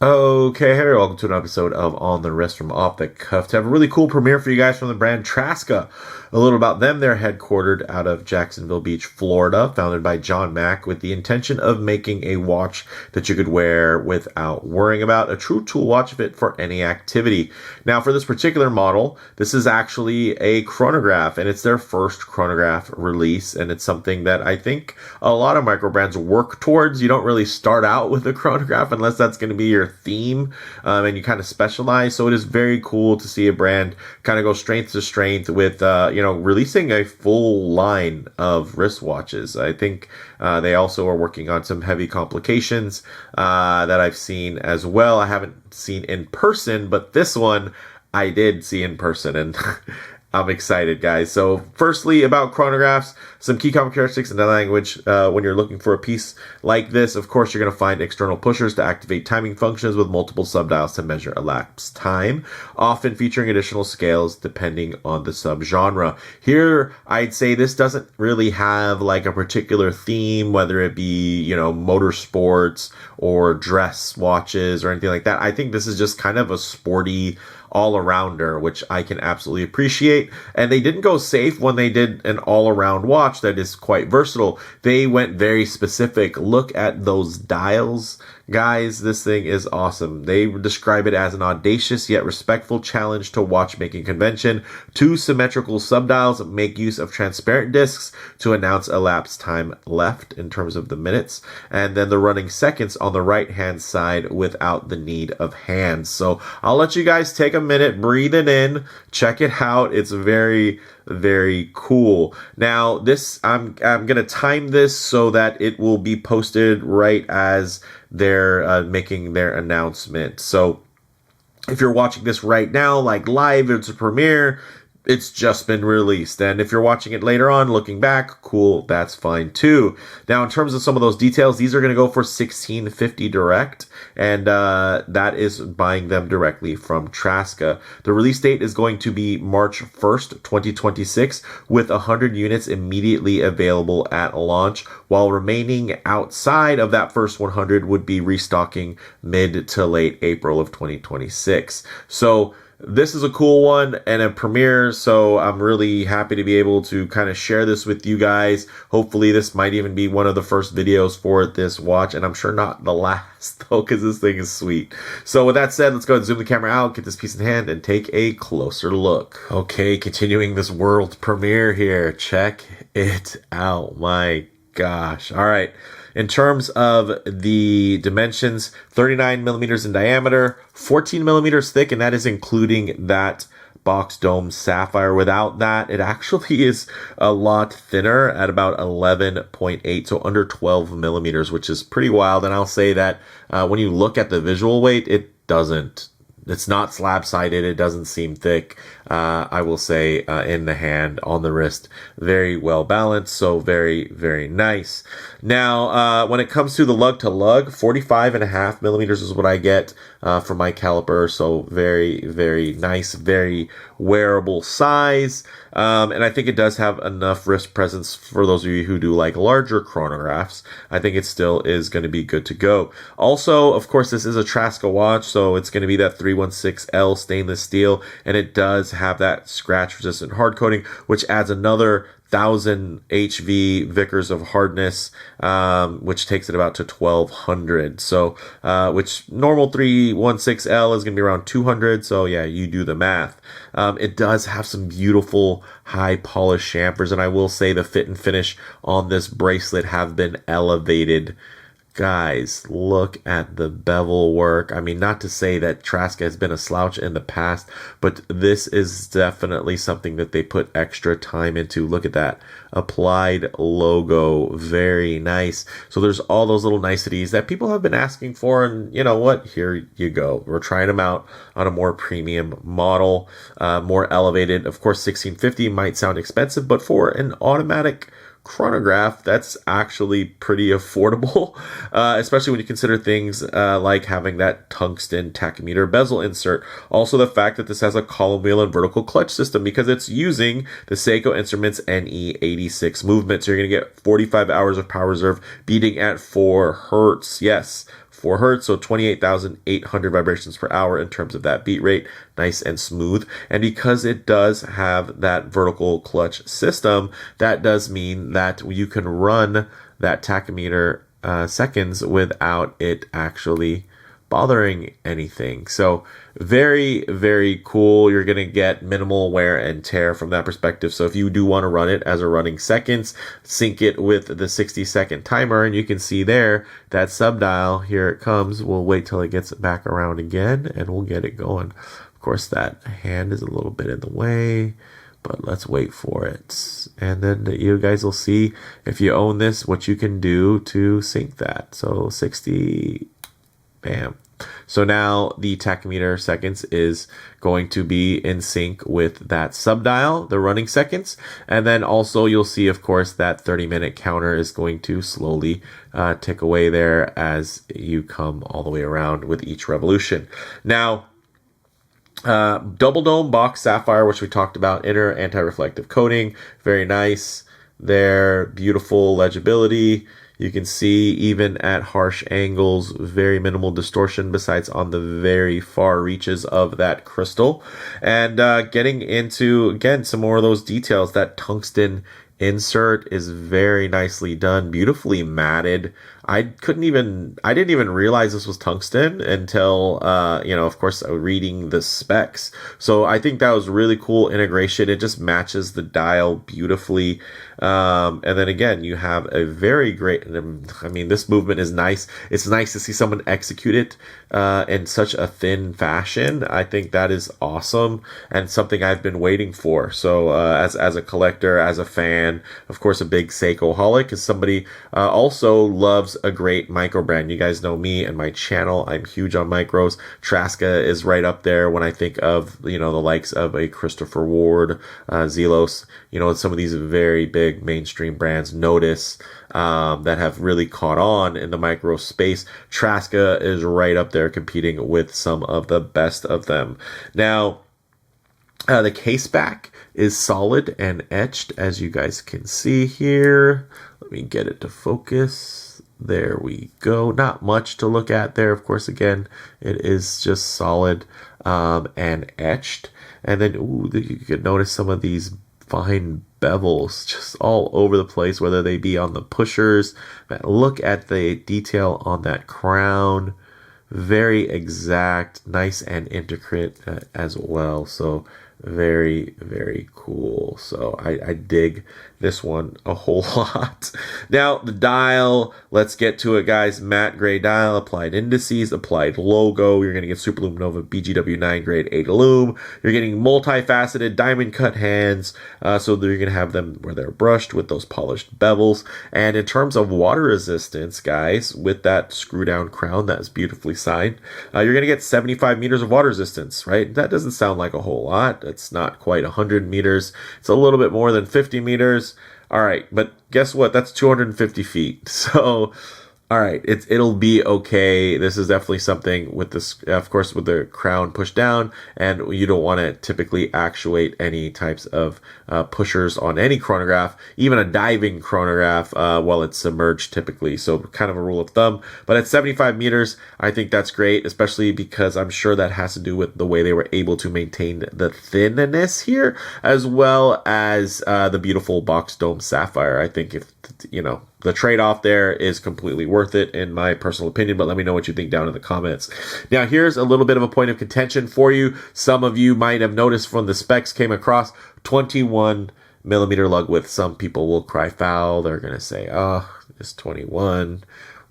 Okay, hey, welcome to an episode of On the Wrist from Off the Cuff. To have a really cool premiere for you guys from the brand Traska. A little about them: they're headquartered out of Jacksonville Beach, Florida, founded by John Mack with the intention of making a watch that you could wear without worrying about, a true tool watch fit for any activity. Now, for this particular model, this is actually a chronograph, and it's their first chronograph release, and it's something that I think a lot of micro brands work towards. You don't really start out with a chronograph unless that's going to be your theme, and you kind of specialize. So it is very cool to see a brand kind of go strength to strength with releasing a full line of wristwatches. I think they also are working on some heavy complications that I've seen as well. I haven't seen in person, but this one I did see in person, and I'm excited, guys. So firstly, about chronographs, some key common characteristics in the language. When you're looking for a piece like this, of course, you're going to find external pushers to activate timing functions with multiple subdials to measure elapsed time, often featuring additional scales depending on the subgenre. Here, I'd say this doesn't really have like a particular theme, whether it be, motorsports or dress watches or anything like that. I think this is just kind of a sporty all-arounder, which I can absolutely appreciate. And they didn't go safe when they did an all-around watch that is quite versatile. They went very specific. Look at those dials. Guys, this thing is awesome. They describe it as an audacious yet respectful challenge to watchmaking convention. Two symmetrical subdials make use of transparent discs to announce elapsed time left in terms of the minutes, and then the running seconds on the right-hand side without the need of hands. So I'll let you guys take a minute, breathe it in, check it out. It's very, very cool. Now, this I'm gonna time this so that it will be posted right as they're making their announcement. So if you're watching this right now, like live, it's a premiere, it's just been released. And if you're watching it later on, looking back, cool, that's fine too. Now, in terms of some of those details, these are going to go for $16.50 direct, and that is buying them directly from Traska. The release date is going to be March 1st, 2026, with 100 units immediately available at launch, while remaining outside of that first 100 would be restocking mid to late April of 2026. So this is a cool one and a premiere, so I'm really happy to be able to kind of share this with you guys. Hopefully this might even be one of the first videos for this watch, and I'm sure not the last though, because this thing is sweet. So with that said, let's go ahead and zoom the camera out, get this piece in hand, and take a closer look. Okay, continuing this world premiere here. Check it out. My gosh. All right. In terms of the dimensions, 39 millimeters in diameter, 14 millimeters thick, and that is including that box dome sapphire. Without that, it actually is a lot thinner at about 11.8, so under 12 millimeters, which is pretty wild. And I'll say that when you look at the visual weight, it's not slab-sided. It doesn't seem thick. I will say in the hand, on the wrist, very well balanced. So very, very nice. Now, when it comes to the lug to lug, 45.5 millimeters is what I get for my caliper. So very, very nice, very wearable size. And I think it does have enough wrist presence for those of you who do like larger chronographs. I think it still is going to be good to go. Also, of course, this is a Traska watch, so it's going to be that 316L stainless steel, and it does have that scratch resistant hard coating, which adds another 1000 HV Vickers of hardness, which takes it about to 1200. So, which normal 316L is going to be around 200. So yeah, you do the math. It does have some beautiful high polished chamfers, and I will say the fit and finish on this bracelet have been elevated. Guys, look at the bevel work. I mean, not to say that Traska has been a slouch in the past, but this is definitely something that they put extra time into. Look at that applied logo. Very nice. So there's all those little niceties that people have been asking for, and you know what? Here you go. We're trying them out on a more premium model, more elevated. Of course, $16.50 might sound expensive, but for an automatic chronograph, that's actually pretty affordable, especially when you consider things like having that tungsten tachymeter bezel insert. Also, the fact that this has a column wheel and vertical clutch system, because it's using the Seiko Instruments NE86 movement. So you're going to get 45 hours of power reserve beating at 4 hertz. Yes, 4 hertz, so 28,800 vibrations per hour in terms of that beat rate. Nice and smooth. And because it does have that vertical clutch system, that does mean that you can run that tachymeter seconds without it actually bothering anything. So very, very cool. You're going to get minimal wear and tear from that perspective. So if you do want to run it as a running seconds, sync it with the 60-second timer, and you can see there that sub dial. Here it comes. We'll wait till it gets back around again and we'll get it going. Of course, that hand is a little bit in the way, but let's wait for it. And then you guys will see, if you own this, what you can do to sync that. So 60, bam. So now the tachymeter seconds is going to be in sync with that sub dial, the running seconds. And then also you'll see, of course, that 30-minute counter is going to slowly tick away there as you come all the way around with each revolution. Now, double dome box sapphire, which we talked about, inner anti-reflective coating, very nice there, beautiful legibility. You can see even at harsh angles, very minimal distortion besides on the very far reaches of that crystal. And getting into, again, some more of those details, that tungsten insert is very nicely done, beautifully matted. I didn't even realize this was tungsten until, of course, reading the specs. So I think that was really cool integration. It just matches the dial beautifully. And then again, you have a very great, this movement is nice. It's nice to see someone execute it in such a thin fashion. I think that is awesome and something I've been waiting for. So as a collector, as a fan, of course, a big Seiko-holic, is somebody also loves a great micro brand. You guys know me and my channel. I'm huge on micros. Traska is right up there when I think of, the likes of a Christopher Ward, Zelos, some of these very big mainstream brands, Notice, that have really caught on in the micro space. Traska is right up there competing with some of the best of them. Now, the case back is solid and etched, as you guys can see here. Let me get it to focus. There we go. Not much to look at there. Of course, again, it is just solid and etched. And then you can notice some of these fine bevels just all over the place, whether they be on the pushers. Look at the detail on that crown. Very exact, nice and intricate as well. So very, very cool. So I dig this one a whole lot. Now, the dial, let's get to it, guys. Matte gray dial, applied indices, applied logo. You're going to get Super Lume Nova BGW9 grade 8 Lume. You're getting multifaceted diamond cut hands. So you're going to have them where they're brushed with those polished bevels. And in terms of water resistance, guys, with that screw down crown that's beautifully signed, you're going to get 75 meters of water resistance, right? That doesn't sound like a whole lot. It's not quite 100 meters. It's a little bit more than 50 meters. All right, but guess what? That's 250 feet. So, all right, it'll be okay. This is definitely something with this, of course, with the crown pushed down, and you don't want to typically actuate any types of pushers on any chronograph, even a diving chronograph, while it's submerged typically. So kind of a rule of thumb. But at 75 meters, I think that's great, especially because I'm sure that has to do with the way they were able to maintain the thinness here, as well as the beautiful box dome sapphire. I think if, the trade-off there is completely worth it in my personal opinion, but let me know what you think down in the comments. Now, here's a little bit of a point of contention for you. Some of you might have noticed from the specs came across 21 millimeter lug width. Some people will cry foul. They're going to say, oh, it's 21.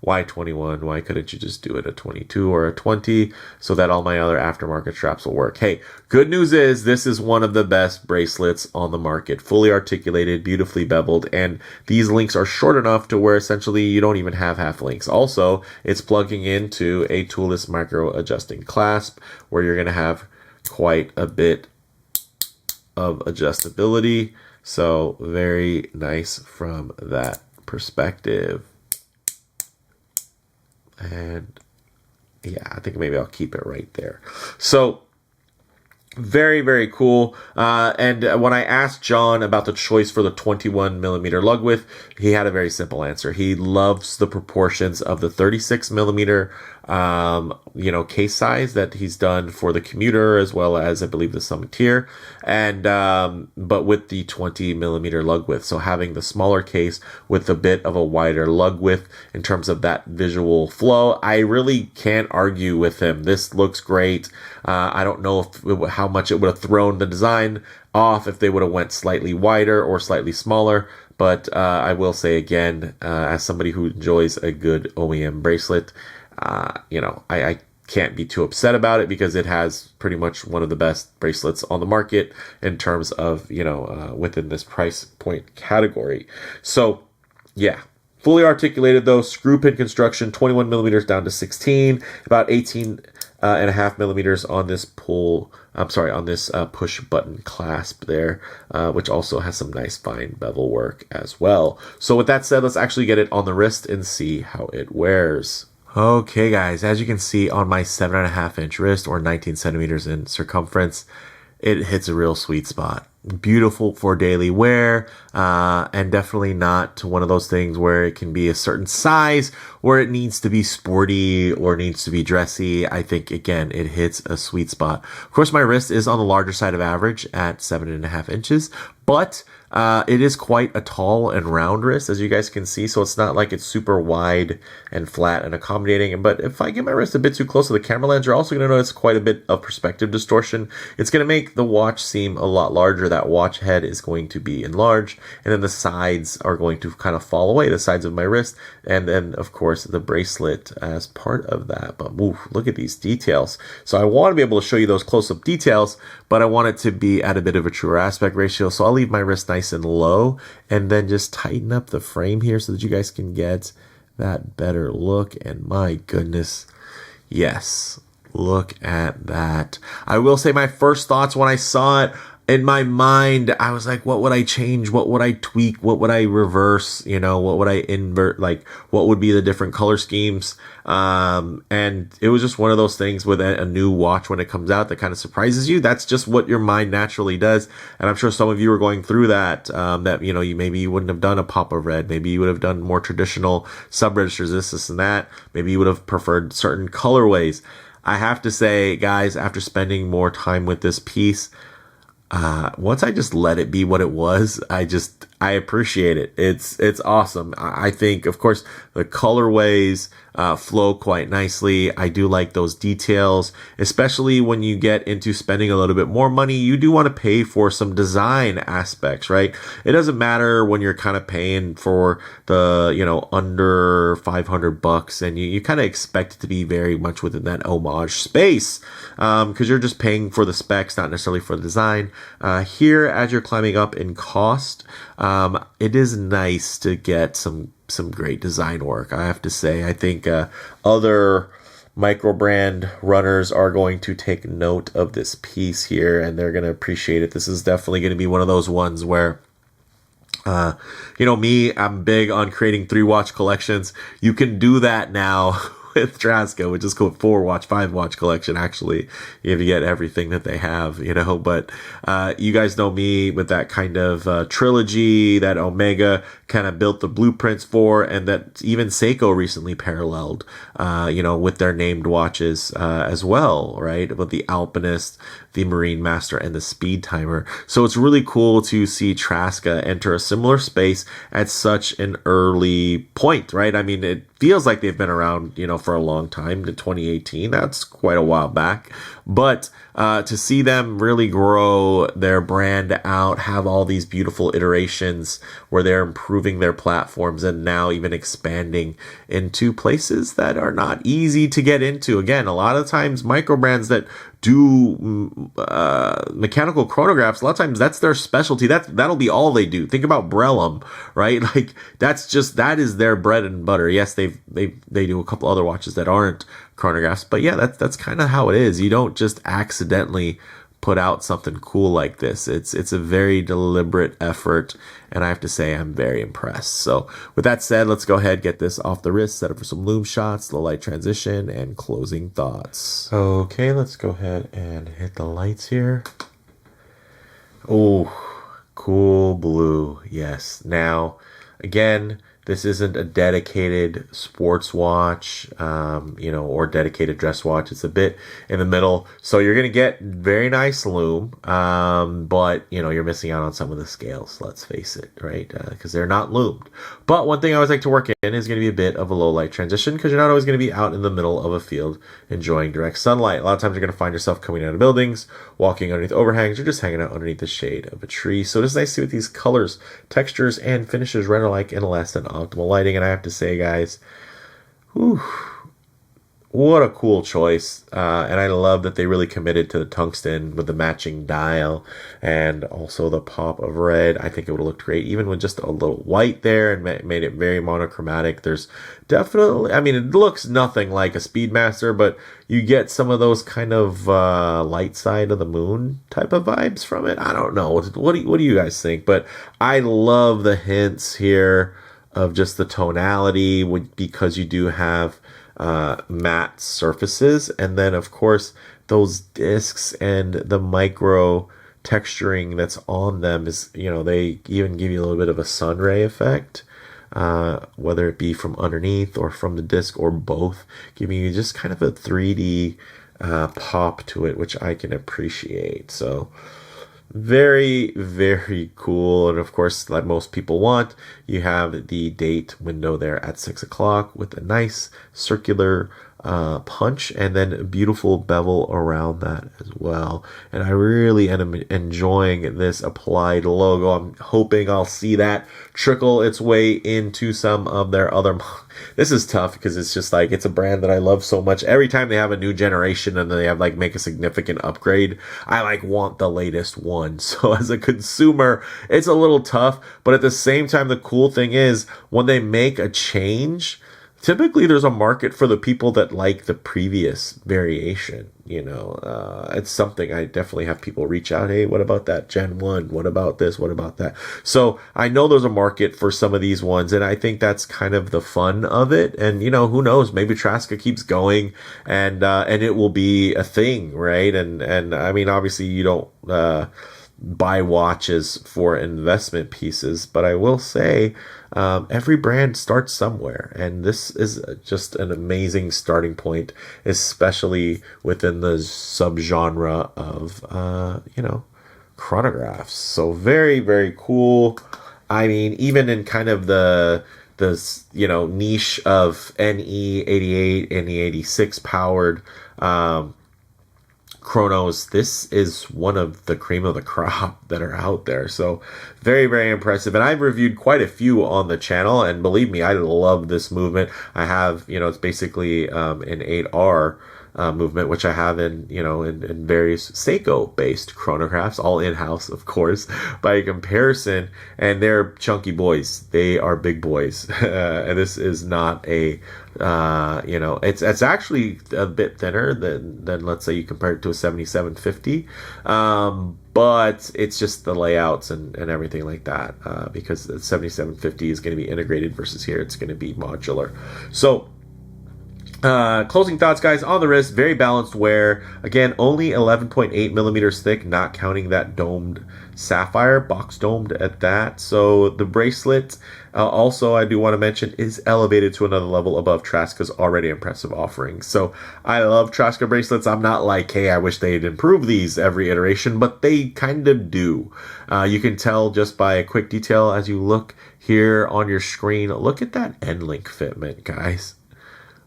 Why 21? Why couldn't you just do it a 22 or a 20 so that all my other aftermarket straps will work? Hey, good news is this is one of the best bracelets on the market. Fully articulated, beautifully beveled, and these links are short enough to where essentially you don't even have half links. Also, it's plugging into a toolless micro adjusting clasp where you're going to have quite a bit of adjustability. So very nice from that perspective. And yeah, I think maybe I'll keep it right there. So very, very cool. And when I asked John about the choice for the 21 millimeter lug width, he had a very simple answer. He loves the proportions of the 36 millimeter case size that he's done for the commuter as well as I believe the summiteer, and but with the 20 millimeter lug width. So having the smaller case with a bit of a wider lug width in terms of that visual flow, I really can't argue with him. This looks great. I don't know how much it would have thrown the design off if they would have went slightly wider or slightly smaller. But I will say again, as somebody who enjoys a good OEM bracelet, I can't be too upset about it because it has pretty much one of the best bracelets on the market in terms of, within this price point category. So, yeah. Fully articulated though, screw pin construction, 21 millimeters down to 16, about 18.5 millimeters on this push button clasp there, which also has some nice fine bevel work as well. So with that said, let's actually get it on the wrist and see how it wears. Okay guys, as you can see on my 7.5 inch wrist or 19 centimeters in circumference, it hits a real sweet spot. Beautiful for daily wear, and definitely not one of those things where it can be a certain size where it needs to be sporty or needs to be dressy. I think again, it hits a sweet spot. Of course, my wrist is on the larger side of average at 7.5 inches, but it is quite a tall and round wrist, as you guys can see. So it's not like it's super wide and flat and accommodating. But if I get my wrist a bit too close to the camera lens, you're also going to notice quite a bit of perspective distortion. It's going to make the watch seem a lot larger. That watch head is going to be enlarged, and then the sides are going to kind of fall away, the sides of my wrist, and then of course the bracelet as part of that. But look at these details. So I want to be able to show you those close-up details, but I want it to be at a bit of a truer aspect ratio. So I'll leave my wrist nice and low and then just tighten up the frame here so that you guys can get that better look. And my goodness, yes, look at that. I will say my first thoughts when I saw it, in my mind, I was like, what would I change? What would I tweak? What would I reverse? What would I invert? Like, what would be the different color schemes? And it was just one of those things with a new watch when it comes out that kind of surprises you. That's just what your mind naturally does. And I'm sure some of you are going through that, you wouldn't have done a pop of red. Maybe you would have done more traditional sub-registers, this, and that. Maybe you would have preferred certain colorways. I have to say, guys, after spending more time with this piece, once I just let it be what it was, I appreciate it. It's awesome. I think, of course, the colorways flow quite nicely. I do like those details, especially when you get into spending a little bit more money. You do want to pay for some design aspects, right? It doesn't matter when you're kind of paying for the, under $500 and you kind of expect it to be very much within that homage space, because you're just paying for the specs, not necessarily for the design. Here, as you're climbing up in cost, it is nice to get some great design work. I have to say, I think other micro brand runners are going to take note of this piece here and they're going to appreciate it. This is definitely going to be one of those ones where me, I'm big on creating 3-watch collections. You can do that now with Traska, which is called 4-watch, 5-watch collection. Actually, if you get everything that they have, but you guys know me with that kind of trilogy that Omega kind of built the blueprints for, and that even Seiko recently paralleled, with their named watches as well, right? With the Alpinist, the Marine Master, and the Speed Timer. So it's really cool to see Traska enter a similar space at such an early point, right? I mean, it feels like they've been around, for a long time, to 2018. That's quite a while back. But to see them really grow their brand out, have all these beautiful iterations where they're improving their platforms and now even expanding into places that are not easy to get into. Again, a lot of times micro brands that do mechanical chronographs, a lot of times that's their specialty. That'll be all they do. Think about Brellam, right? Like that is their bread and butter. Yes, they do a couple other watches that aren't chronographs, but yeah, that's kind of how it is. You don't just accidentally put out something cool like this. It's a very deliberate effort, and I have to say I'm very impressed. So with that said, let's go ahead, get this off the wrist, set up for some Lume shots, low light transition, and closing thoughts. Okay, let's go ahead and hit the lights here. Oh, cool blue. Yes. Now, again, This isn't a dedicated sports watch, or dedicated dress watch. It's a bit in the middle. So you're going to get very nice lume, but, you're missing out on some of the scales, let's face it, right? Because they're not lumed. But one thing I always like to work in is going to be a bit of a low light transition, because you're not always going to be out in the middle of a field enjoying direct sunlight. A lot of times you're going to find yourself coming out of buildings, walking underneath overhangs, or just hanging out underneath the shade of a tree. So it's nice to see what these colors, textures, and finishes render like in less than optimal lighting. And I have to say, guys, what a cool choice. And I love that they really committed to the tungsten with the matching dial and also the pop of red. I think it would have looked great even with just a little white there and made it very monochromatic. There's definitely, it looks nothing like a Speedmaster, but you get some of those kind of light side of the moon type of vibes from it. I don't know. What do you guys think? But I love the hints here of just the tonality because you do have matte surfaces, and then of course those discs and the micro texturing that's on them is, they even give you a little bit of a sun ray effect, whether it be from underneath or from the disc or both, giving you just kind of a 3D pop to it, which I can appreciate. So very, very cool. And of course, like most people want, you have the date window there at 6 o'clock with a nice circular punch and then a beautiful bevel around that as well. And I really am enjoying this applied logo. I'm hoping I'll see that trickle its way into some of their other. This is tough because it's just like, it's a brand that I love so much. Every time they have a new generation and they have make a significant upgrade, I want the latest one. So as a consumer, it's a little tough, but at the same time, the cool thing is when they make a change, typically there's a market for the people that like the previous variation. It's something I definitely have people reach out. Hey, what about that Gen 1? What about this? What about that? So I know there's a market for some of these ones, and I think that's kind of the fun of it. And, who knows? Maybe Traska keeps going and it will be a thing, right? And obviously you don't buy watches for investment pieces, but I will say every brand starts somewhere, and this is just an amazing starting point, especially within the subgenre of chronographs. So very, very cool. Even in kind of the niche of NE88, NE86 powered chronos, this is one of the cream of the crop that are out there. So very, very impressive. And I've reviewed quite a few on the channel, and believe me, I love this movement. I have, it's basically an 8R movement, which I have in various Seiko based chronographs, all in-house, of course, by comparison. And they're chunky boys. They are big boys. And this is not a, it's actually a bit thinner than let's say you compare it to a 7750. But it's just the layouts and everything like that, because the 7750 is going to be integrated versus here it's going to be modular. So closing thoughts, guys, on the wrist, very balanced wear. Again, only 11.8 millimeters thick, not counting that domed sapphire, box domed at that. So the bracelet, also I do want to mention, is elevated to another level above Traska's already impressive offerings. So I love Traska bracelets. I'm not like, hey, I wish they'd improve these every iteration, but they kind of do. You can tell just by a quick detail as you look here on your screen. Look at that end link fitment, guys.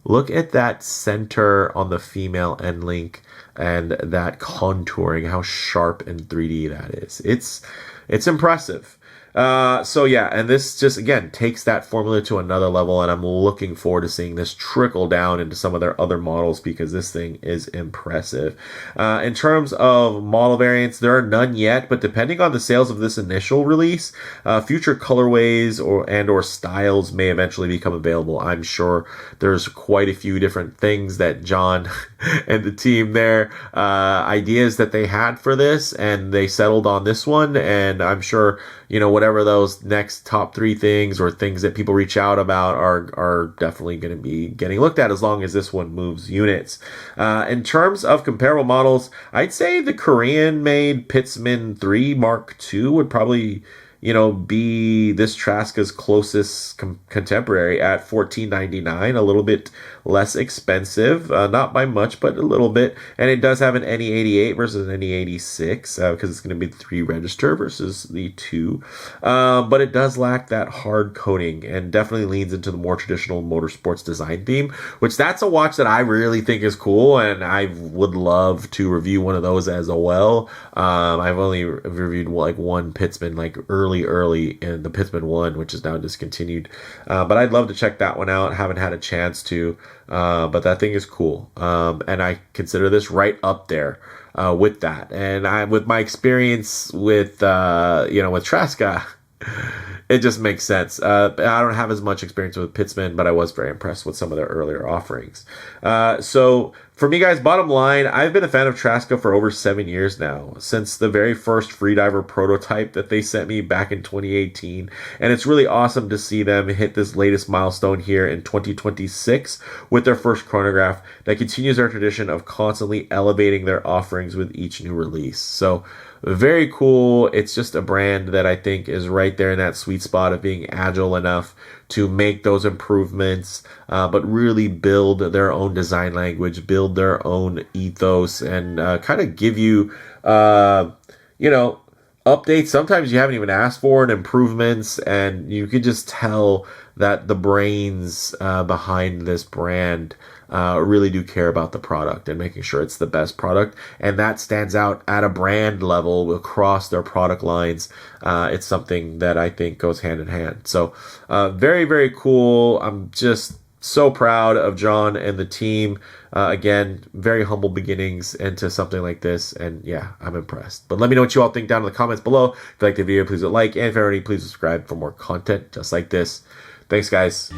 Look at that center on the female end link and that contouring, how sharp and 3D that is. It's impressive. So yeah, and this just, again, takes that formula to another level, and I'm looking forward to seeing this trickle down into some of their other models because this thing is impressive. In terms of model variants, there are none yet, but depending on the sales of this initial release, future colorways or styles may eventually become available. I'm sure there's quite a few different things that John and the team there, ideas that they had for this, and they settled on this one, and I'm sure, whatever those next top 3 things or things that people reach out about are definitely going to be getting looked at as long as this one moves units. In terms of comparable models, I'd say the Korean Made Pitzmann III Mark II would probably, be this Traska's closest contemporary at $14.99, a little bit less expensive, not by much, but a little bit. And it does have an NE88 versus an NE86 because it's going to be the 3 register versus the 2. But it does lack that hard coating and definitely leans into the more traditional motorsports design theme, which that's a watch that I really think is cool, and I would love to review one of those as well. I've only reviewed like one Pitzmann, like early in the Pitzmann 1, which is now discontinued. But I'd love to check that one out. Haven't had a chance to, but that thing is cool. And I consider this right up there with that. And with my experience with, with Traska, it just makes sense. I don't have as much experience with Pitzmann, but I was very impressed with some of their earlier offerings. So for me, guys, bottom line, I've been a fan of Traska for over 7 years now, since the very first Freediver prototype that they sent me back in 2018. And it's really awesome to see them hit this latest milestone here in 2026 with their first chronograph that continues their tradition of constantly elevating their offerings with each new release. So very cool. It's just a brand that I think is right there in that sweet spot of being agile enough to make those improvements, but really build their own design language, build their own ethos, and kind of give you, updates sometimes you haven't even asked for, and improvements, and you can just tell that the brains behind this brand really do care about the product and making sure it's the best product, and that stands out at a brand level across their product lines. It's something that I think goes hand in hand. So very, very cool. I'm just so proud of John and the team. Again, very humble beginnings into something like this, and yeah, I'm impressed. But let me know what you all think down in the comments below. If you like the video, please hit like, and if you're already, please subscribe for more content just like this. Thanks, guys.